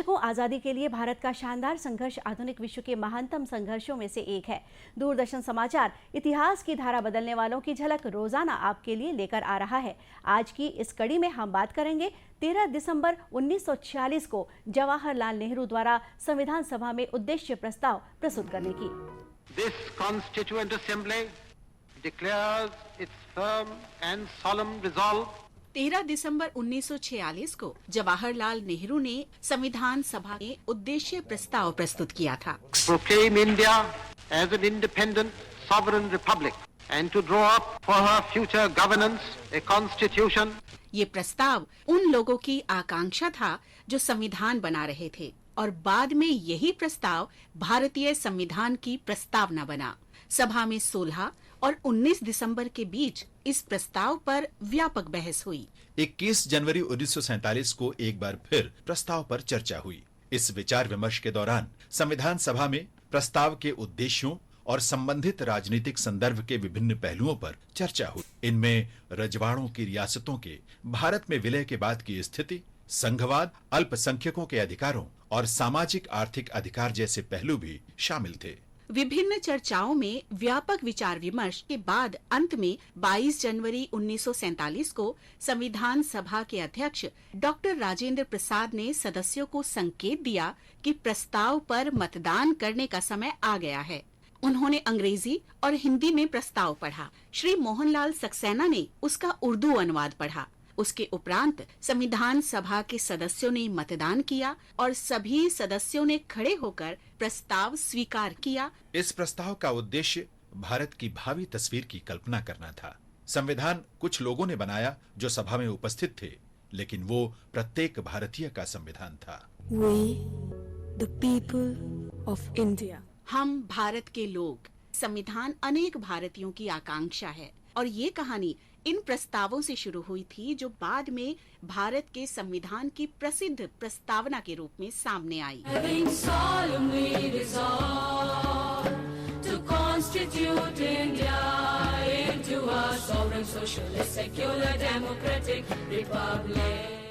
को आजादी के लिए भारत का शानदार संघर्ष आधुनिक विश्व के महानतम संघर्षों में से एक है। दूरदर्शन समाचार इतिहास की धारा बदलने वालों की झलक रोजाना आपके लिए लेकर आ रहा है। आज की इस कड़ी में हम बात करेंगे 13 दिसंबर 1946 को जवाहरलाल नेहरू द्वारा संविधान सभा में उद्देश्य प्रस्ताव प्रस्तुत करने की। This Constituent Assembly declares its firm and solemn resolve 13 दिसंबर 1946 को जवाहरलाल नेहरू ने संविधान सभा में उद्देश्य प्रस्ताव प्रस्तुत किया था। proclaim India as an independent sovereign republic and to draw up for her future governance a constitution। ये प्रस्ताव उन लोगों की आकांक्षा था जो संविधान बना रहे थे और बाद में यही प्रस्ताव भारतीय संविधान की प्रस्तावना बना। सभा में 16 और 19 दिसंबर के बीच इस प्रस्ताव पर व्यापक बहस हुई। 21 जनवरी 1947 को एक बार फिर प्रस्ताव पर चर्चा हुई। इस विचार विमर्श के दौरान संविधान सभा में प्रस्ताव के उद्देश्यों और संबंधित राजनीतिक संदर्भ के विभिन्न पहलुओं पर चर्चा हुई। इनमें रजवाड़ों की रियासतों के भारत में विलय के बाद की स्थिति, संघवाद, अल्पसंख्यकों के अधिकारों और सामाजिक आर्थिक अधिकार जैसे पहलू भी शामिल थे। विभिन्न चर्चाओं में व्यापक विचार विमर्श के बाद अंत में 22 जनवरी 1947 को संविधान सभा के अध्यक्ष डॉक्टर राजेंद्र प्रसाद ने सदस्यों को संकेत दिया कि प्रस्ताव पर मतदान करने का समय आ गया है। उन्होंने अंग्रेजी और हिंदी में प्रस्ताव पढ़ा। श्री मोहनलाल सक्सेना ने उसका उर्दू अनुवाद पढ़ा। उसके उपरांत संविधान सभा के सदस्यों ने मतदान किया और सभी सदस्यों ने खड़े होकर प्रस्ताव स्वीकार किया। इस प्रस्ताव का उद्देश्य भारत की भावी तस्वीर की कल्पना करना था। संविधान कुछ लोगों ने बनाया जो सभा में उपस्थित थे, लेकिन वो प्रत्येक भारतीय का संविधान था। We, the people of India. हम भारत के लोग। संविधान अनेक भारतीयों की आकांक्षा है और ये कहानी इन प्रस्तावों से शुरू हुई थी जो बाद में भारत के संविधान की प्रसिद्ध प्रस्तावना के रूप में सामने आई। Having solemnly resolved to constitute India into a sovereign, socialist, secular, democratic republic.